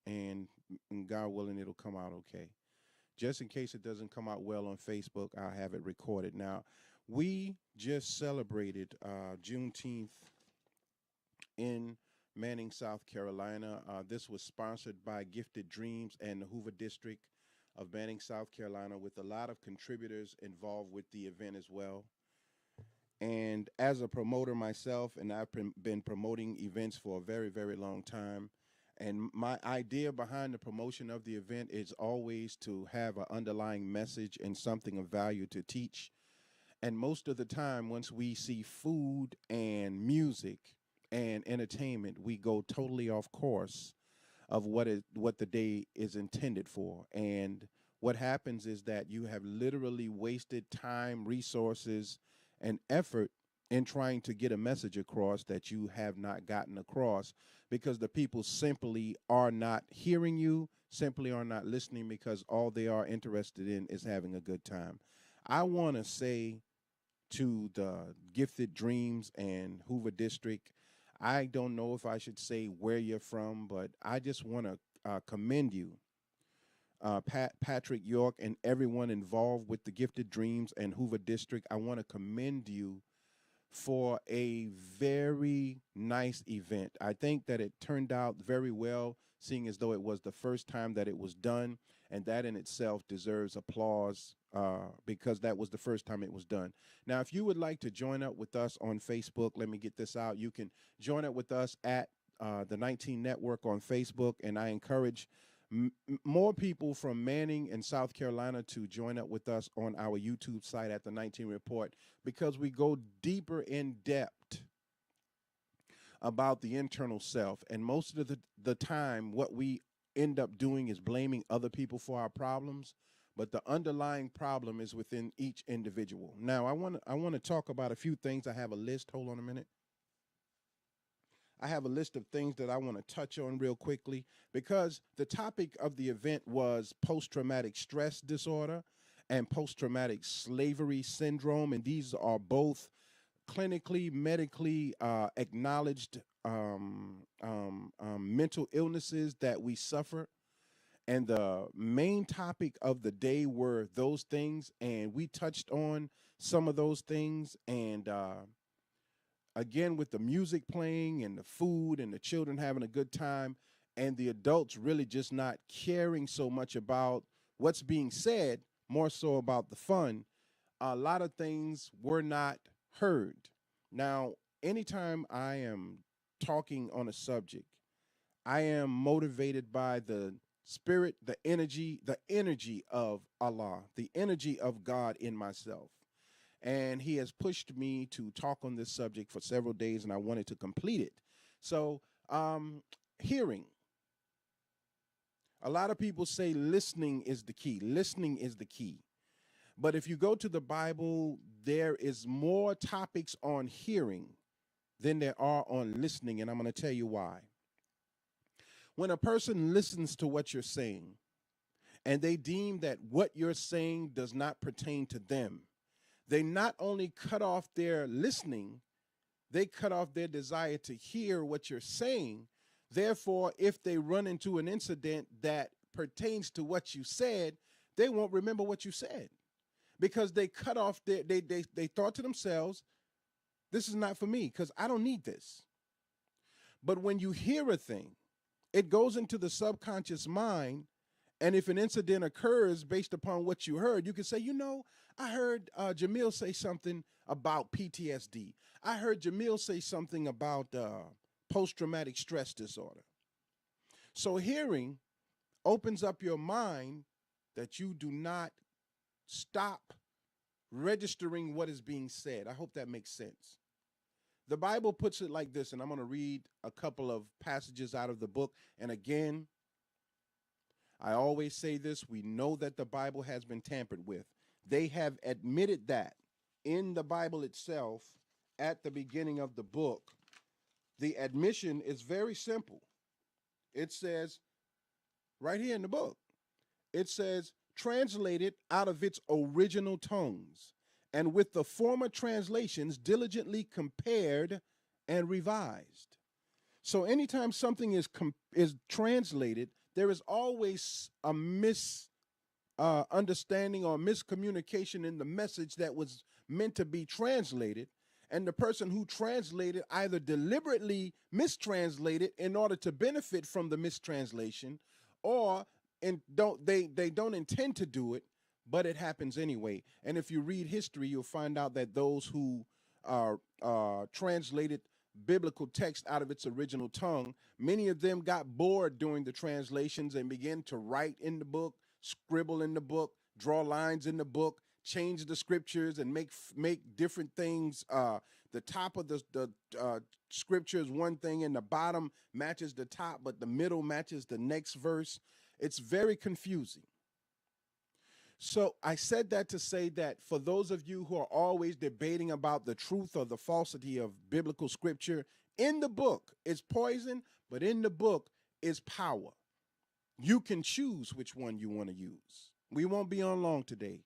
and God willing, it'll come out okay. Just in case it doesn't come out well on Facebook, I'll have it recorded. Now, we just celebrated Juneteenth in Manning, South Carolina. This was sponsored by Gifted Dreams and the Hoover District of Manning, South Carolina, with a lot of contributors involved with the event as well. And as a promoter myself, and I've been promoting events for a very, very long time. And my idea behind the promotion of the event is always to have an underlying message and something of value to teach. And most of the time, once we see food and music and entertainment, we go totally off course of what the day is intended for. And what happens is that you have literally wasted time, resources, and effort in trying to get a message across that you have not gotten across because the people simply are not hearing you, simply are not listening because all they are interested in is having a good time. I want to say to the Gifted Dreams and Hoover District, I don't know if I should say where you're from, but I just want to commend you, Patrick York, and everyone involved with the Gifted Dreams and Hoover District. I want to commend you for a very nice event. I think that it turned out very well, seeing as though it was the first time that it was done, and that in itself deserves applause because that was the first time it was done. Now, if you would like to join up with us on Facebook, let me get this out. You can join up with us at the 19 Network on Facebook, and I encourage more people from Manning and South Carolina to join up with us on our YouTube site at the 19 Report because we go deeper in depth about the internal self. And most of the time, what we end up doing is blaming other people for our problems, but the underlying problem is within each individual. Now, I want to talk about a few things. I have a list. Hold on a minute. I have a list of things that I want to touch on real quickly because the topic of the event was post-traumatic stress disorder and post-traumatic slavery syndrome, and these are both clinically, medically acknowledged mental illnesses that we suffer. And the main topic of the day were those things, and we touched on some of those things. And again, with the music playing and the food and the children having a good time, and the adults really just not caring so much about what's being said, more so about the fun, a lot of things were not heard. Now, anytime I am talking on a subject, I am motivated by the spirit, the energy of Allah, the energy of God in myself. And he has pushed me to talk on this subject for several days, and I wanted to complete it. So, hearing. A lot of people say listening is the key. Listening is the key. But if you go to the Bible, there is more topics on hearing than there are on listening, and I'm going to tell you why. When a person listens to what you're saying, and they deem that what you're saying does not pertain to them, they not only cut off their listening, they cut off their desire to hear what you're saying. Therefore, if they run into an incident that pertains to what you said, they won't remember what you said because they cut off they thought to themselves, this is not for me because I don't need this. But when you hear a thing, it goes into the subconscious mind. And if an incident occurs based upon what you heard, you can say, you know, I heard Jamil say something about PTSD. I heard Jamil say something about post-traumatic stress disorder. So hearing opens up your mind that you do not stop registering what is being said. I hope that makes sense. The Bible puts it like this, and I'm going to read a couple of passages out of the book. And again, I always say this, we know that the Bible has been tampered with. They have admitted that in the Bible itself at the beginning of the book. The admission is very simple. It says, right here in the book, it says, translated out of its original tongues, and with the former translations diligently compared and revised. So anytime something is translated, there is always a understanding or miscommunication in the message that was meant to be translated, and the person who translated either deliberately mistranslated in order to benefit from the mistranslation, or they don't intend to do it, but it happens anyway. And if you read history, you'll find out that those who translated biblical text out of its original tongue, many of them got bored during the translations and began to write in the book, scribble in the book, draw lines in the book, change the scriptures, and make different things. The top of the scripture is one thing, and the bottom matches the top, but the middle matches the next verse. It's very confusing. So I said that to say that for those of you who are always debating about the truth or the falsity of biblical scripture, in the book is poison, but in the book is power. You can choose which one you want to use. We won't be on long today.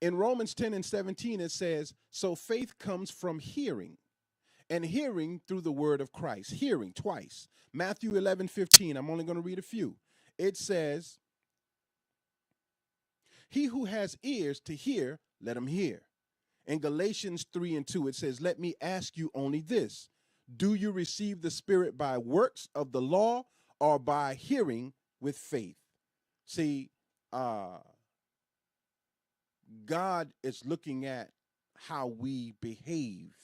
In Romans 10 and 17, it says, so faith comes from hearing, and hearing through the word of Christ. Hearing twice. Matthew 11:15, I'm only going to read a few. It says, he who has ears to hear, let him hear. In Galatians 3 and 2, it says, let me ask you only this. Do you receive the Spirit by works of the law or by hearing with faith? See, God is looking at how we behave.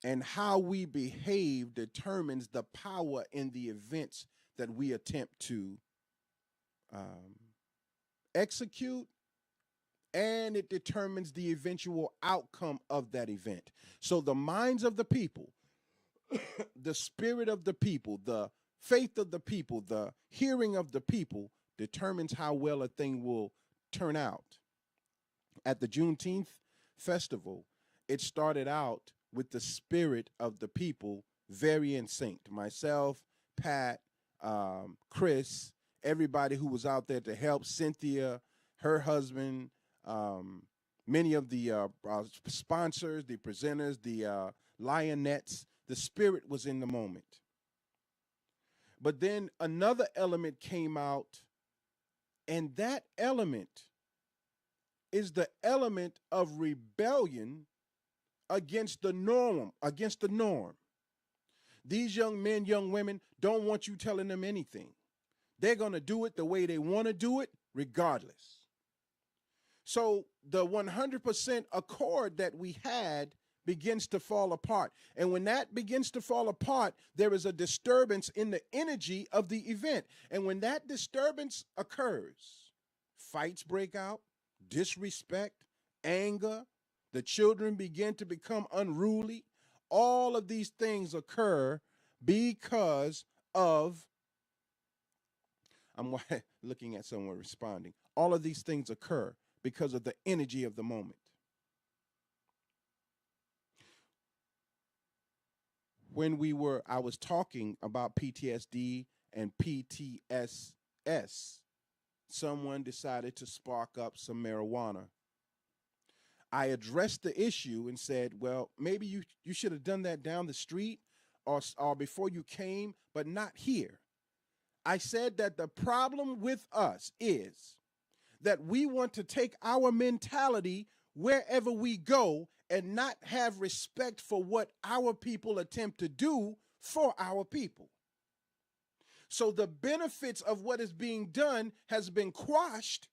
And how we behave determines the power in the events that we attempt to execute, and it determines the eventual outcome of that event. So the minds of the people, the spirit of the people, the faith of the people, the hearing of the people determines how well a thing will turn out. At the Juneteenth festival, it started out with the spirit of the people very in sync. Myself, Pat, Chris, everybody who was out there to help, Cynthia, her husband, many of the sponsors, the presenters, the Lionettes, the spirit was in the moment. But then another element came out, and that element is the element of rebellion against the norm, These young men, young women don't want you telling them anything. They're going to do it the way they want to do it, regardless. So the 100% accord that we had begins to fall apart. And when that begins to fall apart, there is a disturbance in the energy of the event. And when that disturbance occurs, fights break out, disrespect, anger, the children begin to become unruly. All of these things occur because of, I'm looking at someone responding. All of these things occur because of the energy of the moment. When I was talking about PTSD and PTSS, someone decided to spark up some marijuana. I addressed the issue and said, well, maybe you should have done that down the street or before you came, but not here. I said that the problem with us is that we want to take our mentality wherever we go and not have respect for what our people attempt to do for our people. So the benefits of what is being done has been quashed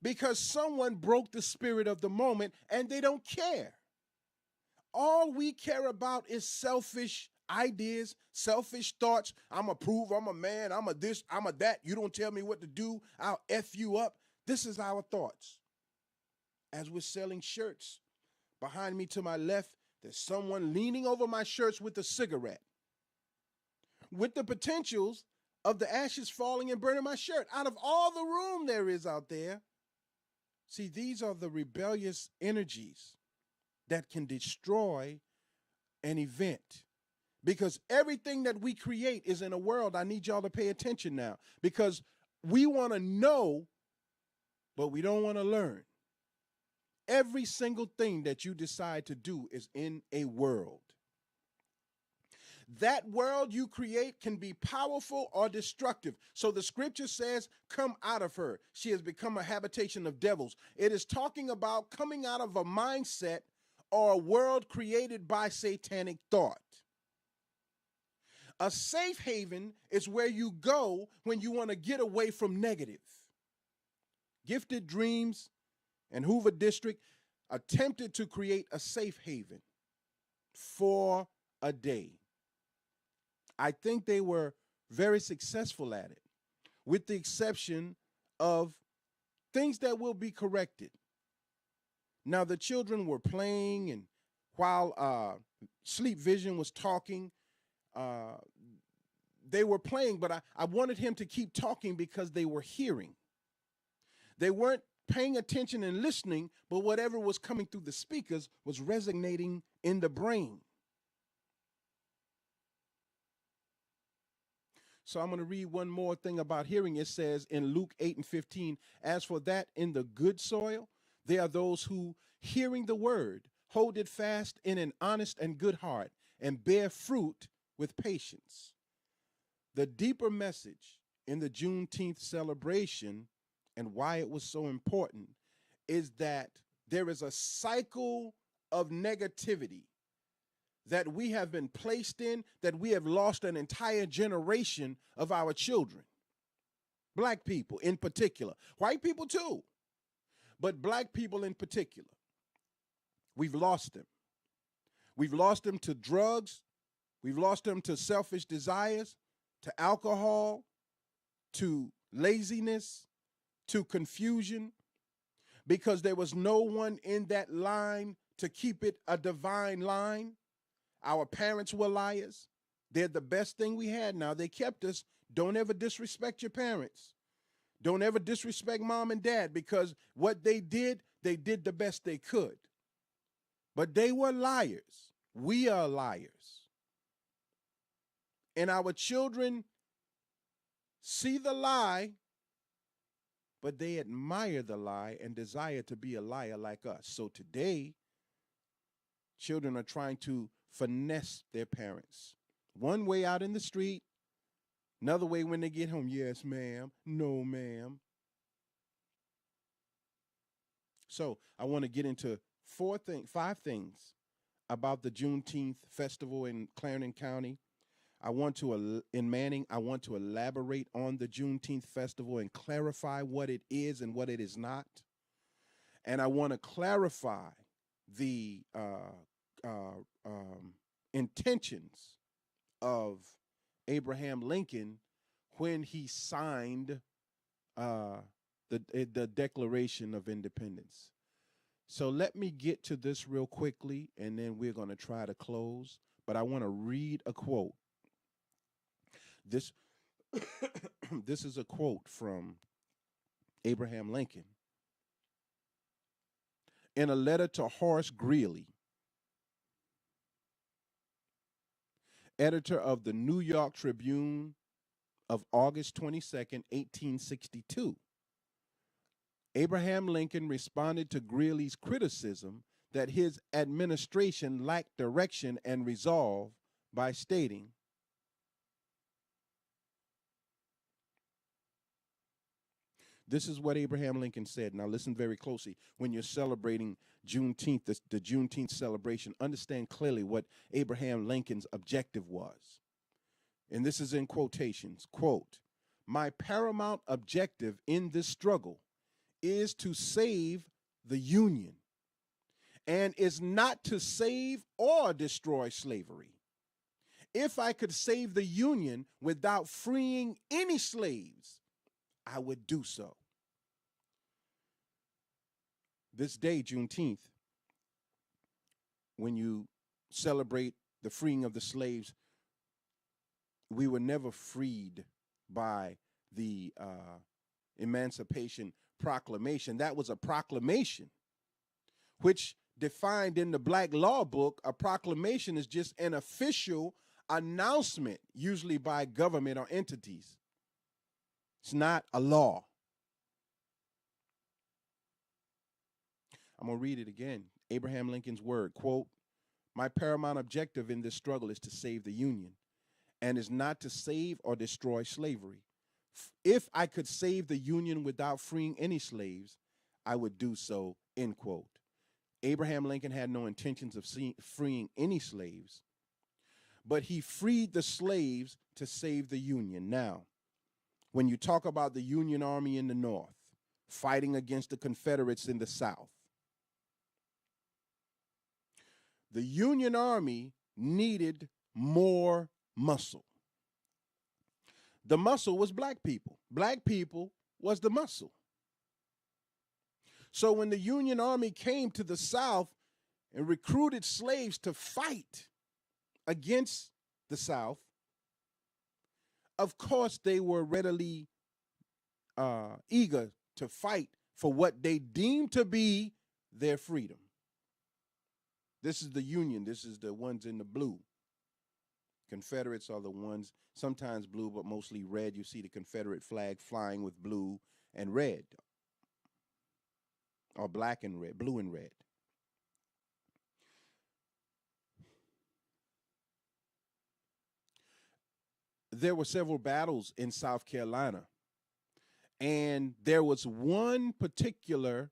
because someone broke the spirit of the moment and they don't care. All we care about is selfish ideas, selfish thoughts. I'm a prove, I'm a man, I'm a this, I'm a that. You don't tell me what to do, I'll F you up. This is our thoughts. As we're selling shirts, behind me to my left, there's someone leaning over my shirts with a cigarette, with the potentials of the ashes falling and burning my shirt. Out of all the room there is out there, see, these are the rebellious energies that can destroy an event. Because everything that we create is in a world. I need y'all to pay attention now. Because we want to know, but we don't want to learn. Every single thing that you decide to do is in a world. That world you create can be powerful or destructive. So the scripture says, come out of her. She has become a habitation of devils. It is talking about coming out of a mindset or a world created by satanic thought. A safe haven is where you go when you want to get away from negative. Gifted Dreams and Hoover District attempted to create a safe haven for a day. I think they were very successful at it, with the exception of things that will be corrected. Now, the children were playing, and while Sleep Vision was talking, they were playing, but I wanted him to keep talking because they were hearing. They weren't paying attention and listening, but whatever was coming through the speakers was resonating in the brain. So I'm going to read one more thing about hearing. It says in Luke 8:15, as for that in the good soil, there are those who, hearing the word, hold it fast in an honest and good heart and bear fruit with patience. The deeper message in the Juneteenth celebration and why it was so important is that there is a cycle of negativity that we have been placed in, that we have lost an entire generation of our children. Black people in particular, white people too, but black people in particular. We've lost them. We've lost them to drugs. We've lost them to selfish desires, to alcohol, to laziness, to confusion, because there was no one in that line to keep it a divine line. Our parents were liars. They're the best thing we had. Now, they kept us. Don't ever disrespect your parents. Don't ever disrespect mom and dad, because what they did the best they could. But they were liars. We are liars. And our children see the lie, but they admire the lie and desire to be a liar like us. So today, children are trying to finesse their parents. One way out in the street, another way when they get home. Yes, ma'am. No, ma'am. So I want to get into five things about the Juneteenth festival in Clarendon County. In Manning, I want to elaborate on the Juneteenth festival and clarify what it is and what it is not. And I want to clarify the intentions of Abraham Lincoln when he signed the Declaration of Independence. So let me get to this real quickly, and then we're going to try to close. But I want to read a quote. This this is a quote from Abraham Lincoln in a letter to Horace Greeley, editor of the New York Tribune of August 22nd, 1862. Abraham Lincoln responded to Greeley's criticism that his administration lacked direction and resolve by stating, this is what Abraham Lincoln said. Now listen very closely. When you're celebrating Juneteenth, the Juneteenth celebration, understand clearly what Abraham Lincoln's objective was. And this is in quotations. Quote, my paramount objective in this struggle is to save the Union and is not to save or destroy slavery. If I could save the Union without freeing any slaves, I would do so. This day, Juneteenth, when you celebrate the freeing of the slaves, we were never freed by the Emancipation Proclamation. That was a proclamation, which defined in the Black Law Book, a proclamation is just an official announcement, usually by government or entities. It's not a law. I'm going to read it again. Abraham Lincoln's word, quote, My paramount objective in this struggle is to save the Union and is not to save or destroy slavery. If I could save the Union without freeing any slaves, I would do so, end quote. Abraham Lincoln had no intentions of freeing any slaves, but he freed the slaves to save the Union. Now, when you talk about the Union Army in the North fighting against the Confederates in the South, the Union Army needed more muscle. The muscle was black people. Black people was the muscle. So when the Union Army came to the South and recruited slaves to fight against the South, of course they were readily eager to fight for what they deemed to be their freedom. This is the Union. This is the ones in the blue. Confederates are the ones, sometimes blue, but mostly red. You see the Confederate flag flying with blue and red, or black and red, blue and red. There were several battles in South Carolina, and there was one particular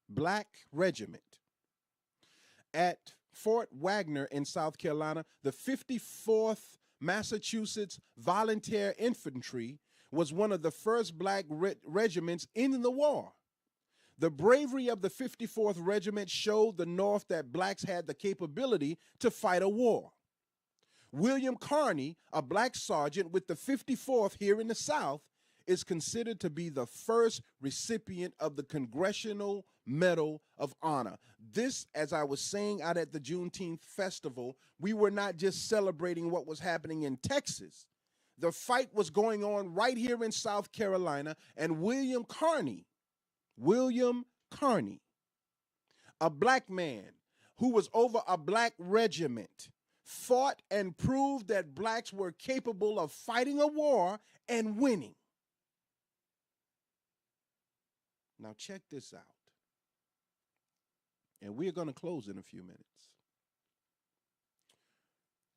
black regiment at Fort Wagner in South Carolina. The 54th Massachusetts Volunteer Infantry was one of the first black regiments in the war. The bravery of the 54th Regiment showed the North that blacks had the capability to fight a war. William Carney, a black sergeant with the 54th here in the South, is considered to be the first recipient of the Congressional Medal of Honor. This, as I was saying out at the Juneteenth festival, we were not just celebrating what was happening in Texas. The fight was going on right here in South Carolina, and William Carney, a black man who was over a black regiment, fought and proved that blacks were capable of fighting a war and winning. Now check this out. And we're going to close in a few minutes.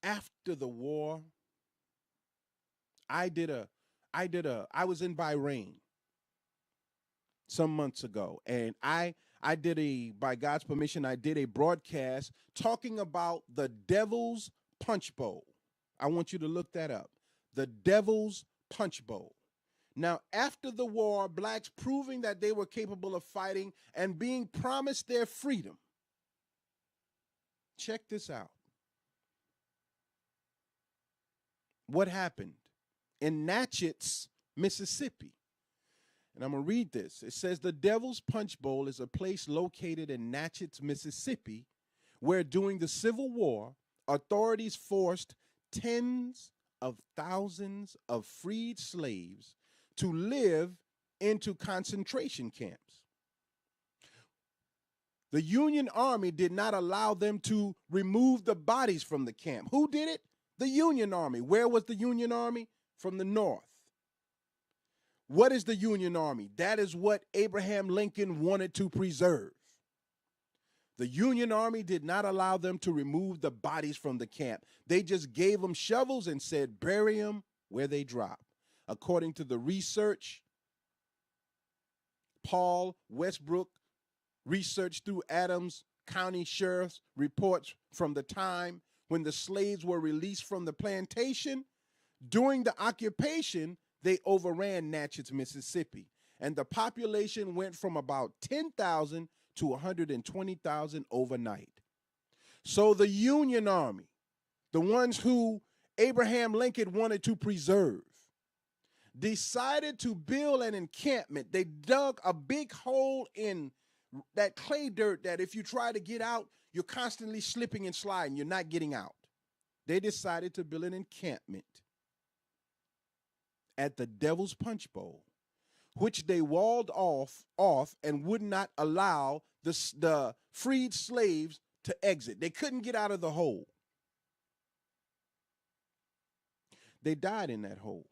After the war, I was in Bahrain some months ago, and by God's permission, I did a broadcast talking about the Devil's Punch Bowl. I want you to look that up. The Devil's Punch Bowl. Now, after the war, blacks proving that they were capable of fighting and being promised their freedom. Check this out. What happened in Natchez, Mississippi? And I'm going to read this. It says, the Devil's Punch Bowl is a place located in Natchez, Mississippi, where during the Civil War, authorities forced tens of thousands of freed slaves to live into concentration camps. The Union Army did not allow them to remove the bodies from the camp. Who did it? The Union Army. Where was the Union Army? From the North. What is the Union Army? That is what Abraham Lincoln wanted to preserve. The Union Army did not allow them to remove the bodies from the camp. They just gave them shovels and said, bury them where they drop. According to the research, Paul Westbrook researched through Adams County Sheriff's reports from the time when the slaves were released from the plantation. During the occupation, they overran Natchez, Mississippi, and the population went from about 10,000 to 120,000 overnight. So the Union Army, the ones who Abraham Lincoln wanted to preserve, decided to build an encampment. They dug a big hole in that clay dirt that if you try to get out, you're constantly slipping and sliding. You're not getting out. They decided to build an encampment at the Devil's Punch Bowl, which they walled off and would not allow the freed slaves to exit. They couldn't get out of the hole. They died in that hole.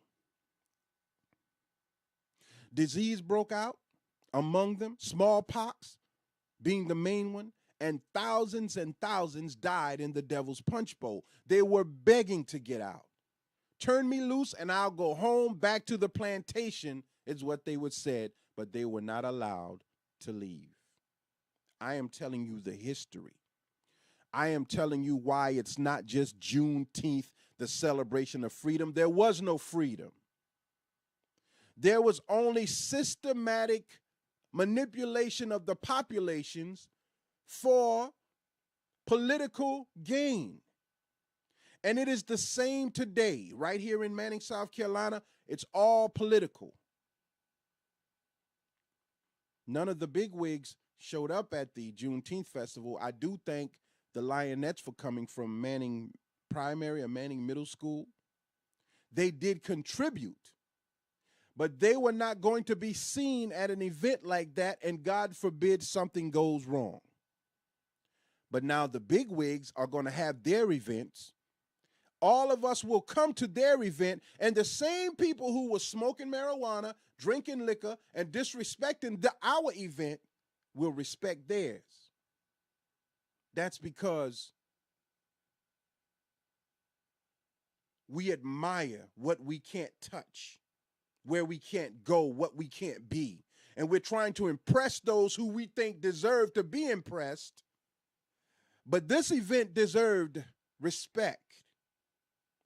Disease broke out among them, smallpox being the main one, and thousands died in the devil's punch bowl. They were begging to get out. Turn me loose and I'll go home back to the plantation, is what they would said, but they were not allowed to leave. I am telling you the history. I am telling you why it's not just Juneteenth, the celebration of freedom. There was no freedom. There was only systematic manipulation of the populations for political gain. And it is the same today. Right here in Manning, South Carolina, it's all political. None of the bigwigs showed up at the Juneteenth festival. I do thank the Lionettes for coming from Manning Primary or Manning Middle School. They did contribute, but they were not going to be seen at an event like that, and God forbid something goes wrong. But now the bigwigs are going to have their events. All of us will come to their event, and the same people who were smoking marijuana, drinking liquor, and disrespecting our event will respect theirs. That's because we admire what we can't touch, where we can't go, what we can't be. And we're trying to impress those who we think deserve to be impressed. But this event deserved respect.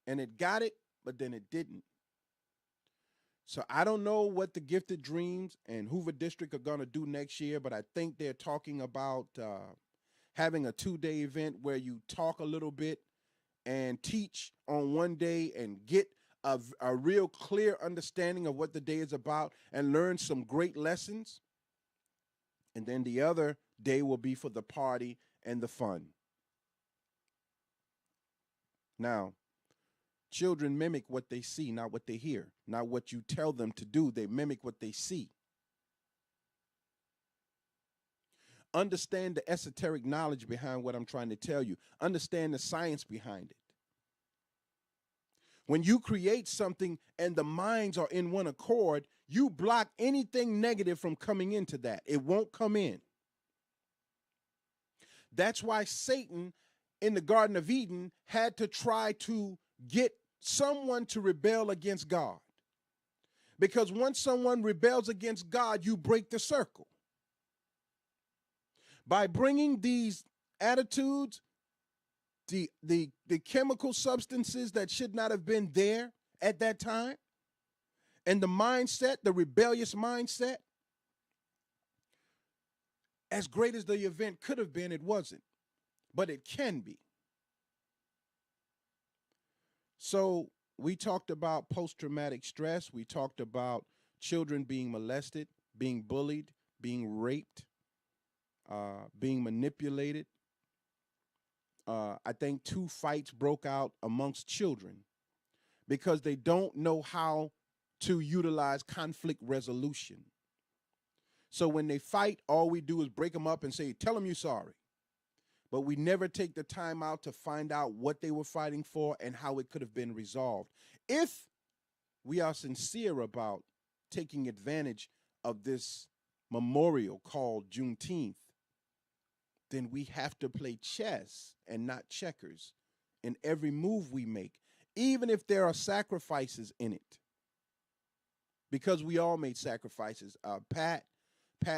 And it got it, but then it didn't. So I don't know what the Gifted Dreams and Hoover District are going to do next year, but I think they're talking about having a 2-day event where you talk a little bit and teach on one day and get a real clear understanding of what the day is about and learn some great lessons. And then the other day will be for the party and the fun. Now, children mimic what they see, not what they hear. Not what you tell them to do. They mimic what they see. Understand the esoteric knowledge behind what I'm trying to tell you. Understand the science behind it. When you create something and the minds are in one accord, you block anything negative from coming into that. It won't come in. That's why Satan in the Garden of Eden had to try to get someone to rebel against God. Because once someone rebels against God, you break the circle. By bringing these attitudes, the chemical substances that should not have been there at that time, and the mindset, the rebellious mindset, as great as the event could have been, it wasn't. But it can be. So we talked about post-traumatic stress. We talked about children being molested, being bullied, being raped, being manipulated. I think 2 fights broke out amongst children because they don't know how to utilize conflict resolution. So when they fight, all we do is break them up and say, tell them you're sorry. But we never take the time out to find out what they were fighting for and how it could have been resolved. If we are sincere about taking advantage of this memorial called Juneteenth, then we have to play chess and not checkers in every move we make, even if there are sacrifices in it. Because we all made sacrifices. Pat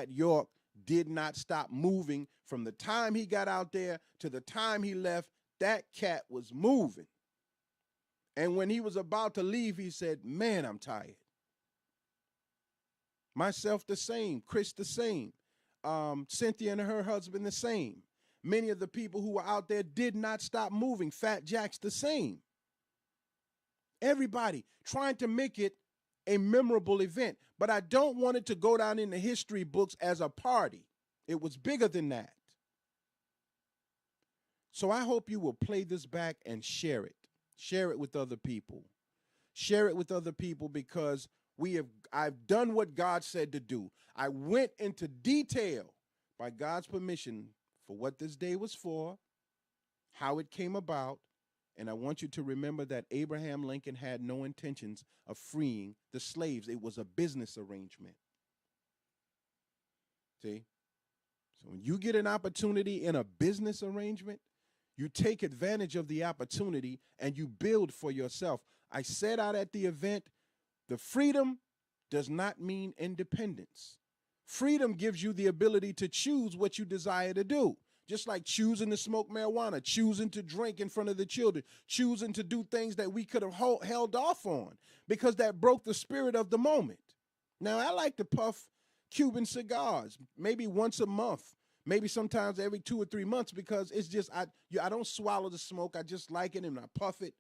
York did not stop moving from the time he got out there to the time he left. That cat was moving. And when he was about to leave, he said, man, I'm tired. Myself the same, Chris the same, Cynthia and her husband the same. Many of the people who were out there did not stop moving. Fat Jack's the same. Everybody trying to make it a memorable event. But I don't want it to go down in the history books as a party. It was bigger than that. So I hope you will play this back and share it. Share it with other people. Share it with other people because I've done what God said to do. I went into detail by God's permission for what this day was for, how it came about, and I want you to remember that Abraham Lincoln had no intentions of freeing the slaves. It was a business arrangement. See? So when you get an opportunity in a business arrangement, you take advantage of the opportunity and you build for yourself. I said out at the event, the freedom does not mean independence. Freedom gives you the ability to choose what you desire to do. Just like choosing to smoke marijuana, choosing to drink in front of the children, choosing to do things that we could have held off on because that broke the spirit of the moment. Now, I like to puff Cuban cigars maybe once a month, maybe sometimes every 2 or 3 months, because it's just, I don't swallow the smoke. I just like it and I puff it.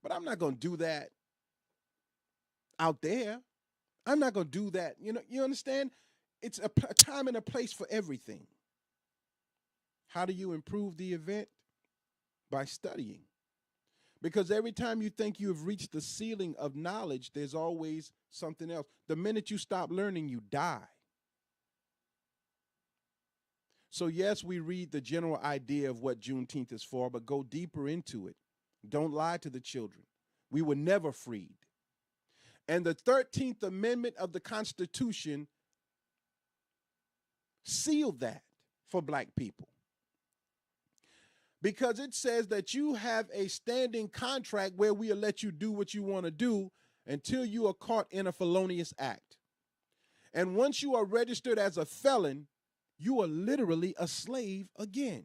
But I'm not going to do that out there. I'm not going to do that. You understand? It's a time and a place for everything. How do you improve the event? By studying. Because every time you think you have reached the ceiling of knowledge, there's always something else. The minute you stop learning, you die. So yes, we read the general idea of what Juneteenth is for, but go deeper into it. Don't lie to the children. We were never freed. And the 13th Amendment of the Constitution sealed that for black people. Because it says that you have a standing contract where we'll let you do what you want to do until you are caught in a felonious act. And once you are registered as a felon, you are literally a slave again.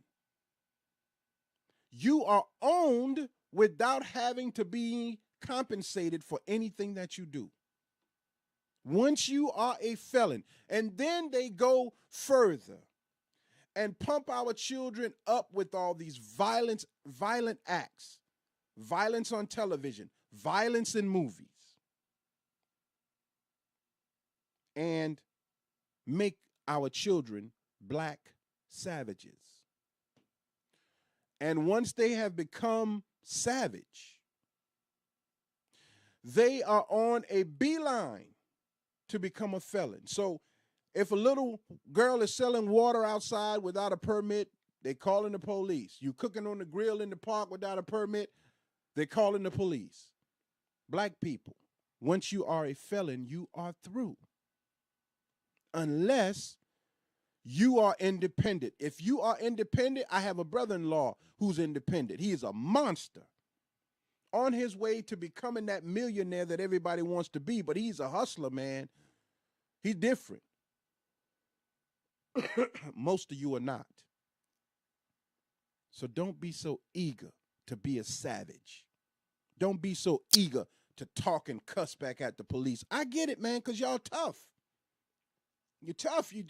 You are owned without having to be compensated for anything that you do. Once you are a felon, and then they go further and pump our children up with all these violent acts, violence on television, violence in movies, and make our children black savages. And once they have become savage, they are on a beeline to become a felon. So if a little girl is selling water outside without a permit, they calling the police. You cooking on the grill in the park without a permit, they're calling the police. Black people, once you are a felon, you are through. Unless you are independent. If you are independent, I have a brother-in-law who's independent. He is a monster on his way to becoming that millionaire that everybody wants to be, but he's a hustler, man. He's different. Most of you are not. So don't be so eager to be a savage. Don't be so eager to talk and cuss back at the police. I get it, man, because y'all tough. You're tough. You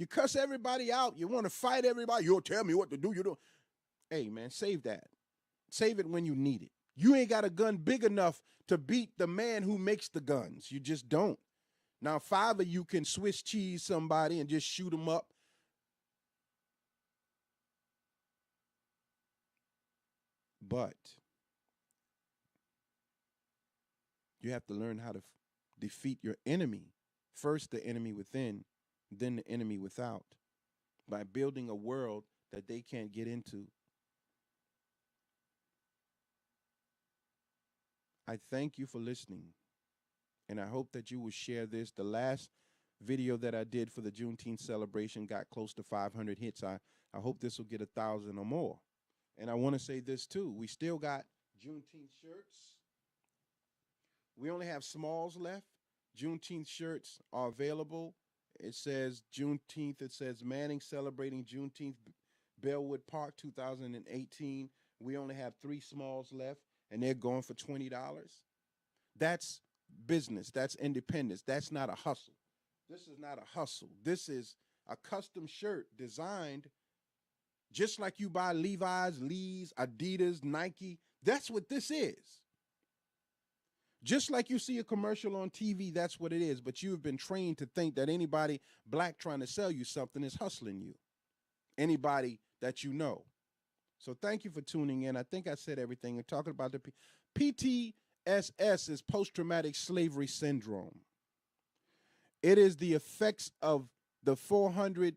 cuss everybody out. You want to fight everybody. You'll tell me what to do. You don't. Hey, man, save that. Save it when you need it. You ain't got a gun big enough to beat the man who makes the guns. You just don't. Now, 5 of you can Swiss cheese somebody and just shoot them up. But you have to learn how to defeat your enemy. First, the enemy within, then the enemy without, by building a world that they can't get into. I thank you for listening, and I hope that you will share this. The last video that I did for the Juneteenth celebration got close to 500 hits. I hope this will get 1,000 or more. And I want to say this too. We still got Juneteenth shirts. We only have smalls left. Juneteenth shirts are available. It says Juneteenth. It says Manning celebrating Juneteenth, Bellwood Park 2018. We only have 3 smalls left, and they're going for $20. That's business. That's independence. That's not a hustle. This is not a hustle. This is a custom shirt designed just like you buy Levi's, Lee's, Adidas, Nike. That's what this is. Just like you see a commercial on TV, that's what it is. But you have been trained to think that anybody black trying to sell you something is hustling you. Anybody that you know. So thank you for tuning in. I think I said everything. We're talking about the PTSS is post-traumatic slavery syndrome. It is the effects of the 400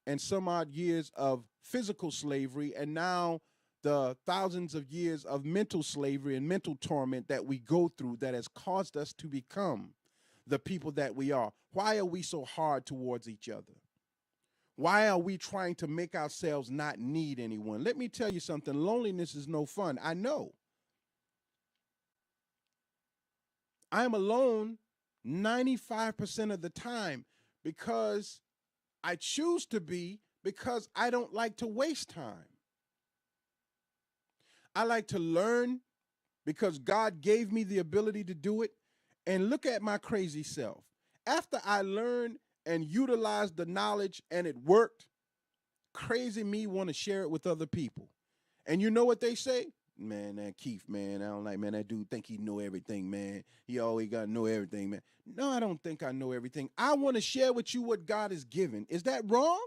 and some odd years of physical slavery, and now the thousands of years of mental slavery and mental torment that we go through that has caused us to become the people that we are. Why are we so hard towards each other? Why are we trying to make ourselves not need anyone? Let me tell you something. Loneliness is no fun. I know. I'm alone 95% of the time because I choose to be, because I don't like to waste time. I like to learn because God gave me the ability to do it. And look at my crazy self. After I learned and utilized the knowledge and it worked, crazy me want to share it with other people. And you know what they say? Man, that Keith, man, I don't like, man, that dude think he know everything, man. He always got to know everything, man. No, I don't think I know everything. I want to share with you what God has given. Is that wrong?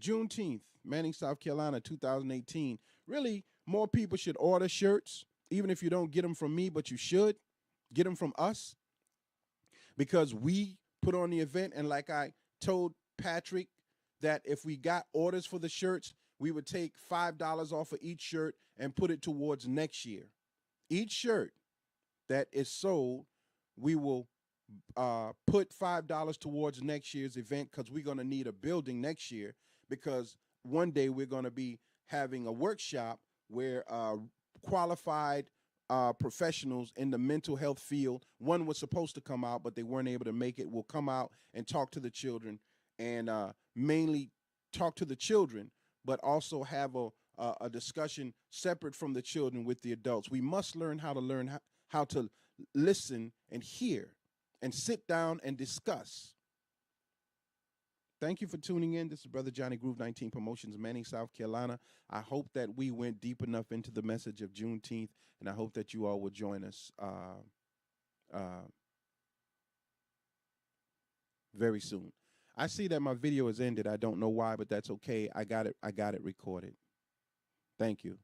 Juneteenth, Manning, South Carolina, 2018. Really, more people should order shirts, even if you don't get them from me, but you should get them from us, because we put on the event. And like I told Patrick, that if we got orders for the shirts, we would take $5 off of each shirt and put it towards next year. Each shirt that is sold, we will put $5 towards next year's event, because we're going to need a building next year, because one day we're going to be having a workshop where qualified professionals in the mental health field, one was supposed to come out, but they weren't able to make it, will come out and talk to the children, and mainly talk to the children, but also have a discussion separate from the children with the adults. We must learn how to listen and hear and sit down and discuss. Thank you for tuning in. This is Brother Johnny Groove 19 Promotions, Manning, South Carolina. I hope that we went deep enough into the message of Juneteenth, and I hope that you all will join us very soon. I see that my video has ended. I don't know why, but that's okay. I got it recorded. Thank you.